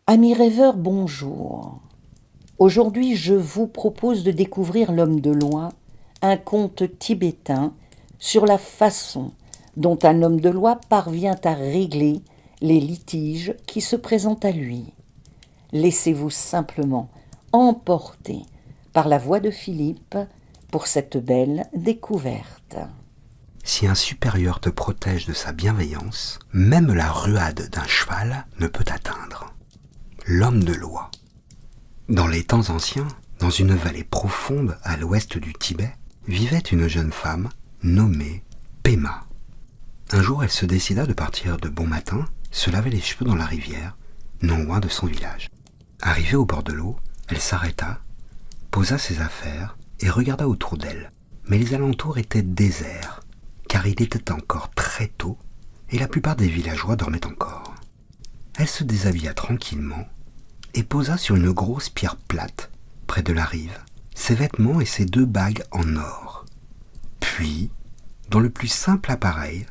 Amis rêveurs, bonjour. Aujourd'hui, je vous propose de découvrir L'Homme de Loi, un conte tibétain sur la façon dont un homme de loi parvient à régler les litiges qui se présentent à lui. Laissez-vous simplement emporter par la voix de Philippe pour cette belle découverte. Si un supérieur te protège de sa bienveillance, même la ruade d'un cheval ne peut t'atteindre. L'homme de loi. Dans les temps anciens, dans une vallée profonde à l'ouest du Tibet, vivait une jeune femme nommée Pema. Un jour, elle se décida de partir de bon matin, se laver les cheveux dans la rivière, non loin de son village. Arrivée au bord de l'eau, elle s'arrêta, posa ses affaires et regarda autour d'elle. Mais les alentours étaient déserts, car il était encore très tôt et la plupart des villageois dormaient encore. Elle se déshabilla tranquillement et posa sur une grosse pierre plate, près de la rive, ses vêtements et ses 2 bagues en or. Puis, dans le plus simple appareil,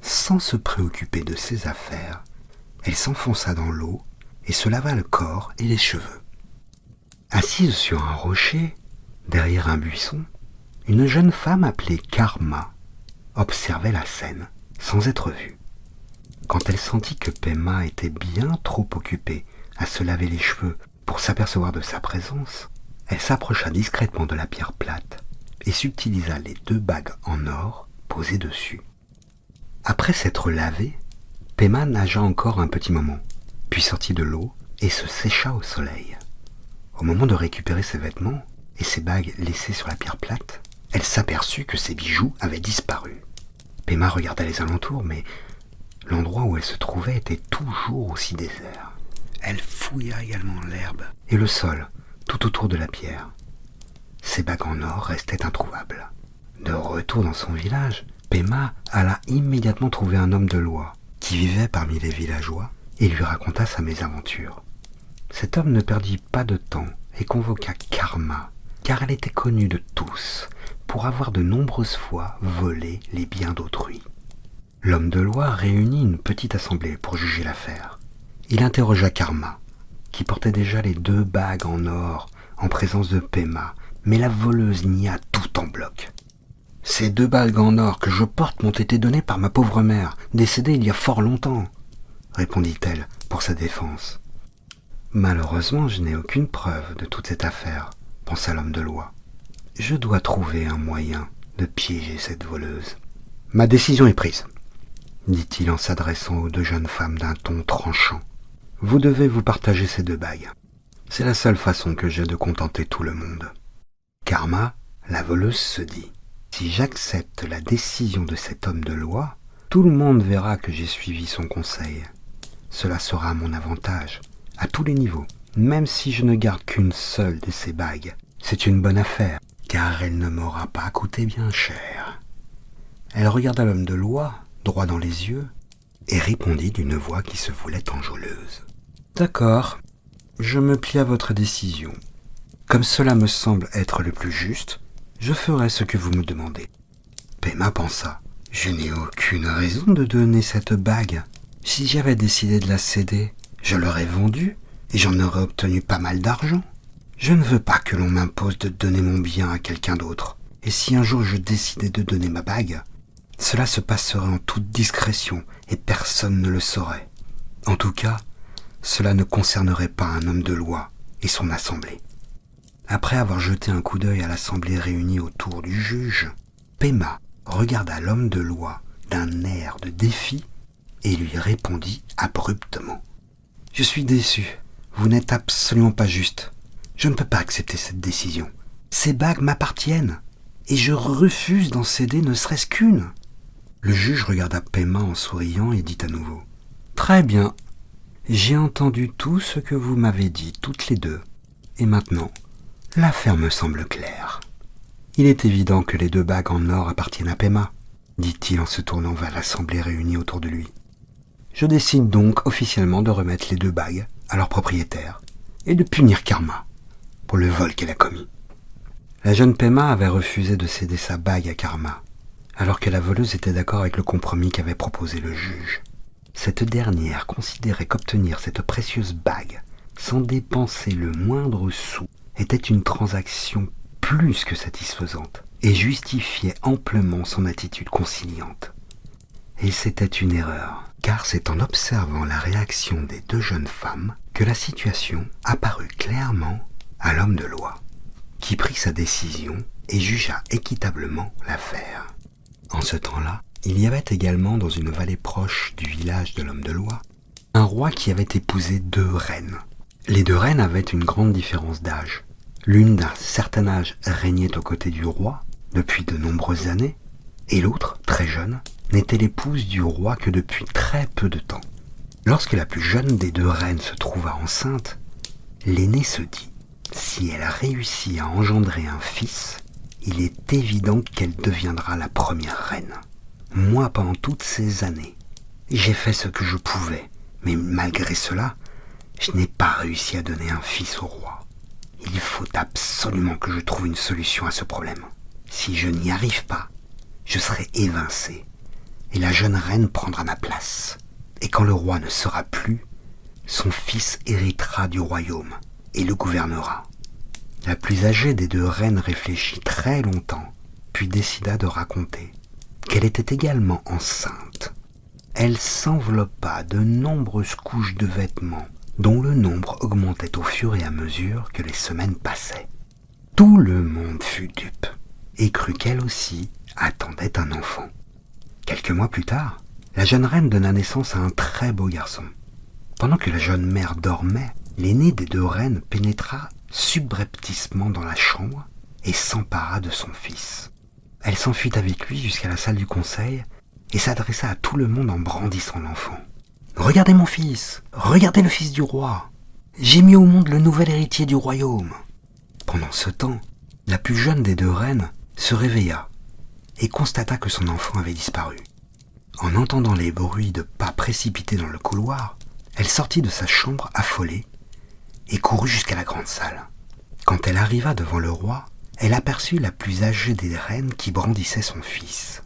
sans se préoccuper de ses affaires, elle s'enfonça dans l'eau et se lava le corps et les cheveux. Assise sur un rocher, derrière un buisson, une jeune femme appelée Karma observait la scène, sans être vue. Quand elle sentit que Pema était bien trop occupée à se laver les cheveux pour s'apercevoir de sa présence, elle s'approcha discrètement de la pierre plate et subtilisa les 2 bagues en or posées dessus. Après s'être lavée, Pema nagea encore un petit moment, puis sortit de l'eau et se sécha au soleil. Au moment de récupérer ses vêtements et ses bagues laissées sur la pierre plate, elle s'aperçut que ses bijoux avaient disparu. Pema regarda les alentours, mais l'endroit où elle se trouvait était toujours aussi désert. Elle fouilla également l'herbe et le sol tout autour de la pierre. Ses bagues en or restaient introuvables. De retour dans son village, Pema alla immédiatement trouver un homme de loi qui vivait parmi les villageois et lui raconta sa mésaventure. Cet homme ne perdit pas de temps et convoqua Karma, car elle était connue de tous pour avoir de nombreuses fois volé les biens d'autrui. L'homme de loi réunit une petite assemblée pour juger l'affaire. Il interrogea Karma, qui portait déjà les 2 bagues en or en présence de Pema, mais la voleuse nia tout en bloc. « Ces 2 bagues en or que je porte m'ont été données par ma pauvre mère, décédée il y a fort longtemps, répondit-elle pour sa défense. Malheureusement, je n'ai aucune preuve de toute cette affaire, pensa l'homme de loi. Je dois trouver un moyen de piéger cette voleuse. Ma décision est prise, dit-il en s'adressant aux 2 jeunes femmes d'un ton tranchant. Vous devez vous partager ces 2 bagues. C'est la seule façon que j'ai de contenter tout le monde. Karma, la voleuse, se dit. Si j'accepte la décision de cet homme de loi, tout le monde verra que j'ai suivi son conseil. Cela sera à mon avantage, à tous les niveaux. Même si je ne garde qu'une seule de ces bagues, c'est une bonne affaire, car elle ne m'aura pas coûté bien cher. Elle regarda l'homme de loi, droit dans les yeux, et répondit d'une voix qui se voulait enjôleuse. D'accord, je me plie à votre décision. Comme cela me semble être le plus juste, je ferai ce que vous me demandez. Pema pensa. Je n'ai aucune raison de donner cette bague. Si j'avais décidé de la céder, je l'aurais vendue et j'en aurais obtenu pas mal d'argent. Je ne veux pas que l'on m'impose de donner mon bien à quelqu'un d'autre. Et si un jour je décidais de donner ma bague, cela se passerait en toute discrétion et personne ne le saurait. En tout cas, cela ne concernerait pas un homme de loi et son assemblée. Après avoir jeté un coup d'œil à l'assemblée réunie autour du juge, Pema regarda l'homme de loi d'un air de défi et lui répondit abruptement. « Je suis déçu. Vous n'êtes absolument pas juste. Je ne peux pas accepter cette décision. Ces bagues m'appartiennent et je refuse d'en céder ne serait-ce qu'une. » Le juge regarda Pema en souriant et dit à nouveau. « Très bien. J'ai entendu tout ce que vous m'avez dit toutes les 2. Et maintenant, l'affaire me semble claire. Il est évident que les 2 bagues en or appartiennent à Pema, dit-il en se tournant vers l'assemblée réunie autour de lui. Je décide donc officiellement de remettre les 2 bagues à leur propriétaire et de punir Karma pour le vol qu'elle a commis. » La jeune Pema avait refusé de céder sa bague à Karma, alors que la voleuse était d'accord avec le compromis qu'avait proposé le juge. Cette dernière considérait qu'obtenir cette précieuse bague sans dépenser le moindre sou, était une transaction plus que satisfaisante et justifiait amplement son attitude conciliante. Et c'était une erreur, car c'est en observant la réaction des deux jeunes femmes que la situation apparut clairement à l'homme de loi, qui prit sa décision et jugea équitablement l'affaire. En ce temps-là, il y avait également dans une vallée proche du village de l'homme de loi, un roi qui avait épousé 2 reines. Les 2 reines avaient une grande différence d'âge. L'une d'un certain âge régnait aux côtés du roi depuis de nombreuses années, et l'autre, très jeune, n'était l'épouse du roi que depuis très peu de temps. Lorsque la plus jeune des 2 reines se trouva enceinte, l'aînée se dit, si elle réussit à engendrer un fils, il est évident qu'elle deviendra la première reine. Moi, pendant toutes ces années, j'ai fait ce que je pouvais, mais malgré cela, je n'ai pas réussi à donner un fils au roi. Il faut absolument que je trouve une solution à ce problème. Si je n'y arrive pas, je serai évincé, et la jeune reine prendra ma place. Et quand le roi ne sera plus, son fils héritera du royaume et le gouvernera. La plus âgée des 2 reines réfléchit très longtemps, puis décida de raconter qu'elle était également enceinte. Elle s'enveloppa de nombreuses couches de vêtements, dont le nombre augmentait au fur et à mesure que les semaines passaient. Tout le monde fut dupe, et crut qu'elle aussi attendait un enfant. Quelques mois plus tard, la jeune reine donna naissance à un très beau garçon. Pendant que la jeune mère dormait, l'aînée des 2 reines pénétra subrepticement dans la chambre et s'empara de son fils. Elle s'enfuit avec lui jusqu'à la salle du conseil et s'adressa à tout le monde en brandissant l'enfant. « Regardez mon fils, regardez le fils du roi. J'ai mis au monde le nouvel héritier du royaume. » Pendant ce temps, la plus jeune des 2 reines se réveilla et constata que son enfant avait disparu. En entendant les bruits de pas précipités dans le couloir, elle sortit de sa chambre affolée et courut jusqu'à la grande salle. Quand elle arriva devant le roi, elle aperçut la plus âgée des reines qui brandissait son fils.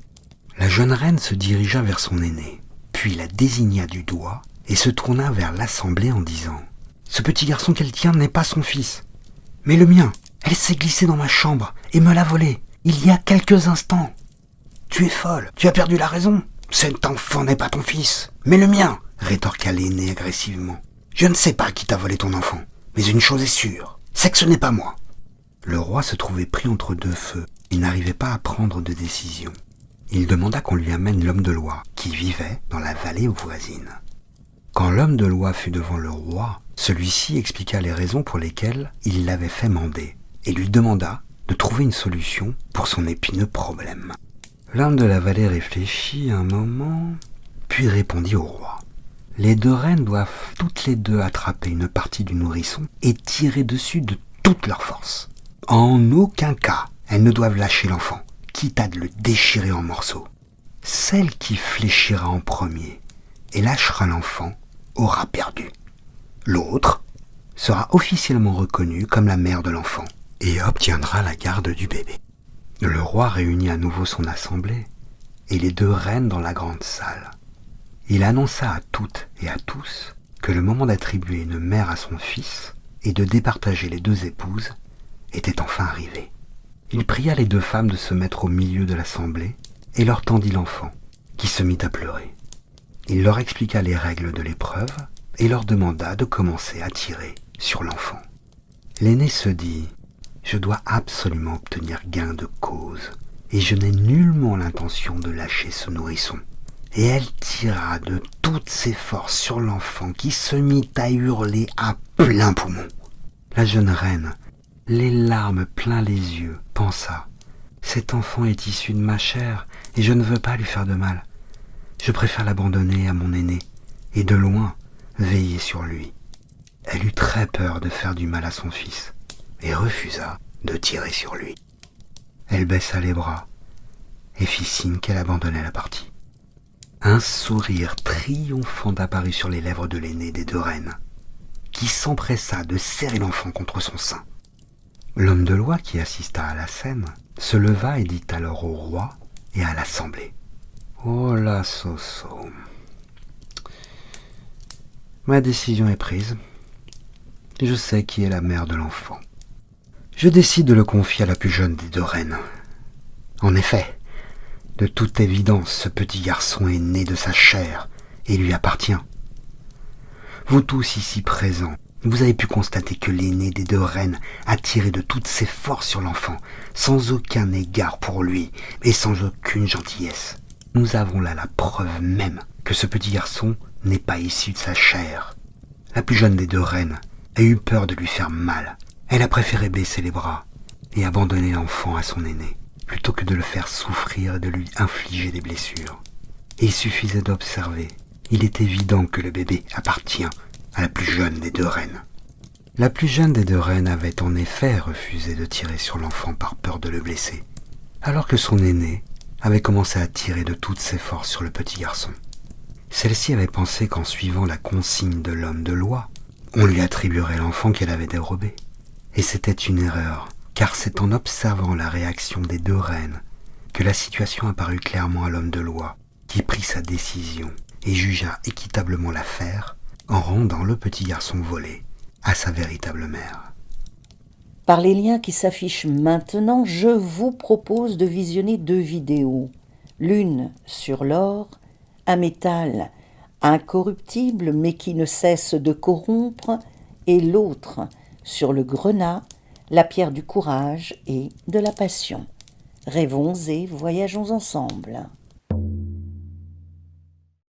La jeune reine se dirigea vers son aînée, puis la désigna du doigt et se tourna vers l'assemblée en disant « Ce petit garçon qu'elle tient n'est pas son fils, mais le mien. Elle s'est glissée dans ma chambre et me l'a volé il y a quelques instants. Tu es folle, tu as perdu la raison. Cet enfant n'est pas ton fils, mais le mien, rétorqua l'aînée agressivement. Je ne sais pas qui t'a volé ton enfant, mais une chose est sûre, c'est que ce n'est pas moi. Le roi se trouvait pris entre 2 feux. Il n'arrivait pas à prendre de décision. Il demanda qu'on lui amène l'homme de loi, qui vivait dans la vallée voisine. Quand l'homme de loi fut devant le roi, celui-ci expliqua les raisons pour lesquelles il l'avait fait mander, et lui demanda de trouver une solution pour son épineux problème. L'homme de la vallée réfléchit un moment, puis répondit au roi. Les 2 reines doivent toutes les 2 attraper une partie du nourrisson et tirer dessus de toute leur force. En aucun cas, elles ne doivent lâcher l'enfant, quitte à le déchirer en morceaux. Celle qui fléchira en premier et lâchera l'enfant aura perdu. L'autre sera officiellement reconnue comme la mère de l'enfant et obtiendra la garde du bébé. Le roi réunit à nouveau son assemblée et les 2 reines dans la grande salle. Il annonça à toutes et à tous que le moment d'attribuer une mère à son fils et de départager les 2 épouses était enfin arrivé. Il pria les 2 femmes de se mettre au milieu de l'assemblée et leur tendit l'enfant, qui se mit à pleurer. Il leur expliqua les règles de l'épreuve et leur demanda de commencer à tirer sur l'enfant. L'aîné se dit « Je dois absolument obtenir gain de cause et je n'ai nullement l'intention de lâcher ce nourrisson. » Et elle tira de toutes ses forces sur l'enfant qui se mit à hurler à plein poumon. La jeune reine, les larmes plein les yeux, pensa « Cet enfant est issu de ma chair et je ne veux pas lui faire de mal. Je préfère l'abandonner à mon aîné et de loin veiller sur lui. » Elle eut très peur de faire du mal à son fils et refusa de tirer sur lui. Elle baissa les bras et fit signe qu'elle abandonnait la partie. Un sourire triomphant apparut sur les lèvres de l'aînée des 2 reines, qui s'empressa de serrer l'enfant contre son sein. L'homme de loi qui assista à la scène se leva et dit alors au roi et à l'assemblée « Oh là, Soso, ma décision est prise. et je sais qui est la mère de l'enfant. Je décide de le confier à la plus jeune des deux reines. En effet, de toute évidence, ce petit garçon est né de sa chair et lui appartient. Vous tous ici présents, vous avez pu constater que l'aînée des deux reines a tiré de toutes ses forces sur l'enfant, sans aucun égard pour lui et sans aucune gentillesse. Nous avons là la preuve même que ce petit garçon n'est pas issu de sa chair. La plus jeune des deux reines a eu peur de lui faire mal. Elle a préféré baisser les bras et abandonner l'enfant à son aîné, plutôt que de le faire souffrir et de lui infliger des blessures. Et il suffisait d'observer. Il est évident que le bébé appartient à la plus jeune des deux reines. La plus jeune des deux reines avait en effet refusé de tirer sur l'enfant par peur de le blesser, alors que son aîné avait commencé à tirer de toutes ses forces sur le petit garçon. Celle-ci avait pensé qu'en suivant la consigne de l'homme de loi, on lui attribuerait l'enfant qu'elle avait dérobé. Et c'était une erreur, car c'est en observant la réaction des deux reines que la situation apparut clairement à l'homme de loi, qui prit sa décision et jugea équitablement l'affaire en rendant le petit garçon volé à sa véritable mère. Par les liens qui s'affichent maintenant, je vous propose de visionner 2 vidéos. L'une sur l'or, un métal incorruptible mais qui ne cesse de corrompre, et l'autre sur le grenat, la pierre du courage et de la passion. Rêvons et voyageons ensemble.